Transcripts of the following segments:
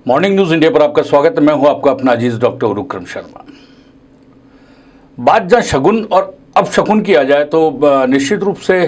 Morning news India पर आपका स्वागत है। मैं हूं आपका अपना अजीज डॉक्टर उरुक्रम शर्मा। बात जहां शगुन और अपशकुन की आ जाए तो निश्चित रूप से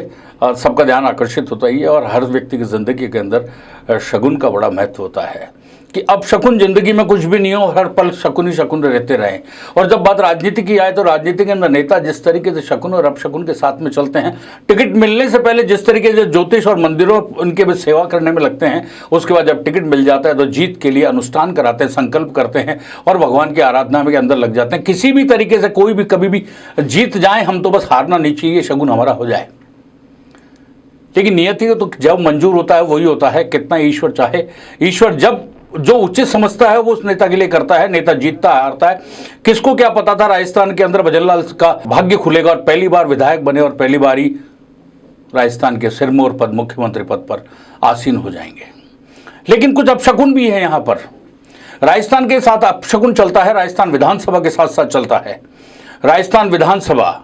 सबका ध्यान आकर्षित होता ही है और हर व्यक्ति की जिंदगी के अंदर शगुन का बड़ा महत्व होता है कि अपशकुन जिंदगी में कुछ भी नहीं हो, हर पल शकुन ही शकुन रहते रहें। और जब बात राजनीति की आए तो राजनीति के अंदर नेता जिस तरीके से शकुन और अपशकुन के साथ में चलते हैं, टिकट मिलने से पहले जिस तरीके से ज्योतिष और मंदिरों उनके भी सेवा करने में लगते हैं, उसके बाद जब टिकट मिल जाता है तो जीत के लिए अनुष्ठान कराते हैं, संकल्प करते हैं और भगवान की आराधना में के अंदर लग जाते हैं। किसी भी तरीके से कोई भी कभी भी जीत जाए, हम तो बस हारना नहीं चाहिए, शगुन हमारा हो जाए। लेकिन नियति तो जब मंजूर होता है वही होता है, कितना ईश्वर चाहे। ईश्वर जब जो उचित समझता है वो उस नेता के लिए करता है। नेता जीतता है, हारता है, किसको क्या पता था राजस्थान के अंदर भजनलाल का भाग्य खुलेगा और पहली बार विधायक बने और पहली बार ही राजस्थान के सिरमौर पद, मुख्यमंत्री पद पर आसीन हो जाएंगे। लेकिन कुछ अपशकुन भी है यहाँ पर। राजस्थान के साथ अपशकुन चलता है, राजस्थान विधानसभा के साथ साथ चलता है। राजस्थान विधानसभा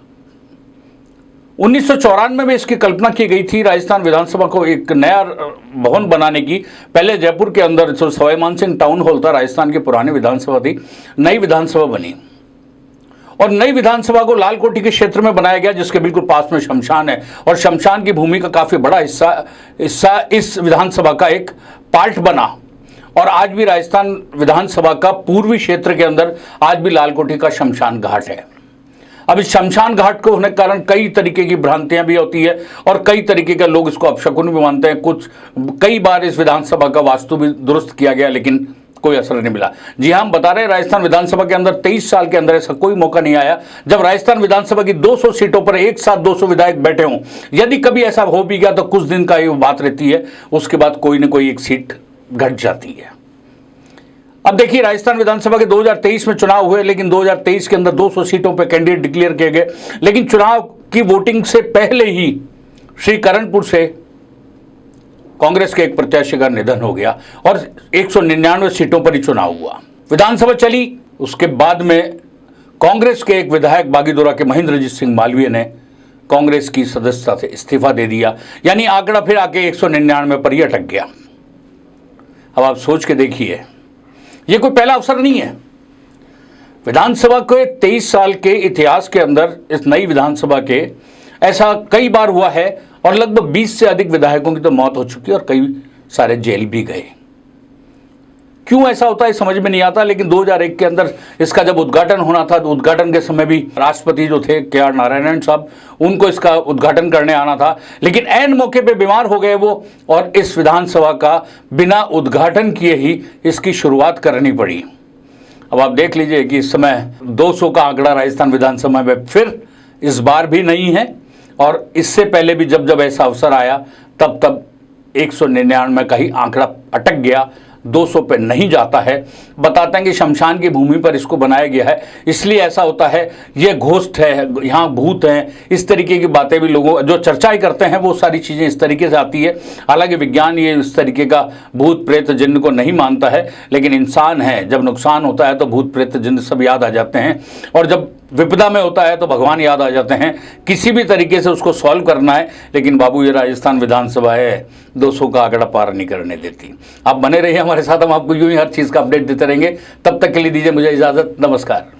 1994 में इसकी कल्पना की गई थी। राजस्थान विधानसभा को एक नया भवन बनाने की, पहले जयपुर के अंदर जो सवाई मानसिंह टाउन हॉल था, राजस्थान की पुरानी विधानसभा थी, नई विधानसभा बनी और नई विधानसभा को लाल कोठी के क्षेत्र में बनाया गया, जिसके बिल्कुल पास में शमशान है और शमशान की भूमि का काफी बड़ा हिस्सा इस विधानसभा का एक पार्ट बना। और आज भी राजस्थान विधानसभा का पूर्वी क्षेत्र के अंदर आज भी लाल कोठी का शमशान घाट है। अब इस शमशान घाट को होने के कारण कई तरीके की भ्रांतियां भी होती है और कई तरीके के लोग इसको अपशकुन भी मानते हैं। कई बार इस विधानसभा का वास्तु भी दुरुस्त किया गया लेकिन कोई असर नहीं मिला। जी हाँ, हम बता रहे हैं, राजस्थान विधानसभा के अंदर 23 साल के अंदर ऐसा कोई मौका नहीं आया जब राजस्थान विधानसभा की 200 सीटों पर एक साथ 200 विधायक बैठे हों। यदि कभी ऐसा हो भी गया तो कुछ दिन का ये बात रहती है, उसके बाद कोई न कोई एक सीट घट जाती है। अब देखिए, राजस्थान विधानसभा के 2023 में चुनाव हुए, लेकिन 2023 के अंदर 200 सीटों पर कैंडिडेट डिक्लेयर किए गए, लेकिन चुनाव की वोटिंग से पहले ही श्री करणपुर से कांग्रेस के एक प्रत्याशी का निधन हो गया और 199 सीटों पर ही चुनाव हुआ। विधानसभा चली, उसके बाद में कांग्रेस के एक विधायक बागीदोरा के महेंद्रजीत सिंह मालवीय ने कांग्रेस की सदस्यता से इस्तीफा दे दिया, यानी आंकड़ा फिर आके 199 पर ही अटक गया। अब आप सोच के देखिए, ये कोई पहला अवसर नहीं है। विधानसभा के 23 साल के इतिहास के अंदर इस नई विधानसभा के ऐसा कई बार हुआ है और लगभग 20 से अधिक विधायकों की तो मौत हो चुकी है और कई सारे जेल भी गए। क्यों ऐसा होता है समझ में नहीं आता। लेकिन 2001 के अंदर इसका जब उद्घाटन होना था तो उद्घाटन के समय भी राष्ट्रपति जो थे के आर नारायणन साहब, उनको इसका उद्घाटन करने आना था, लेकिन ऐन मौके पे बीमार हो गए वो और इस विधानसभा का बिना उद्घाटन किए ही इसकी शुरुआत करनी पड़ी। अब आप देख लीजिए कि इस समय 200 का आंकड़ा राजस्थान विधानसभा में फिर इस बार भी नहीं है और इससे पहले भी जब जब ऐसा अवसर आया तब 199 का ही आंकड़ा अटक गया, 200 पे नहीं जाता है। बताते हैं कि शमशान की भूमि पर इसको बनाया गया है, इसलिए ऐसा होता है। ये घोस्ट है, यहाँ भूत हैं, इस तरीके की बातें भी लोगों जो चर्चाएं करते हैं वो सारी चीज़ें इस तरीके से आती है। हालांकि विज्ञान ये इस तरीके का भूत प्रेत जिन्न को नहीं मानता है, लेकिन इंसान है, जब नुकसान होता है तो भूत प्रेत जिन्न सब याद आ जाते हैं और जब विपदा में होता है तो भगवान याद आ जाते हैं। किसी भी तरीके से उसको सॉल्व करना है, लेकिन बाबू ये राजस्थान विधानसभा है, 200 का आंकड़ा पार नहीं करने देती। आप बने रहिए हमारे साथ, हम आपको यूं ही हर चीज़ का अपडेट देते रहेंगे। तब तक के लिए दीजिए मुझे इजाज़त, नमस्कार।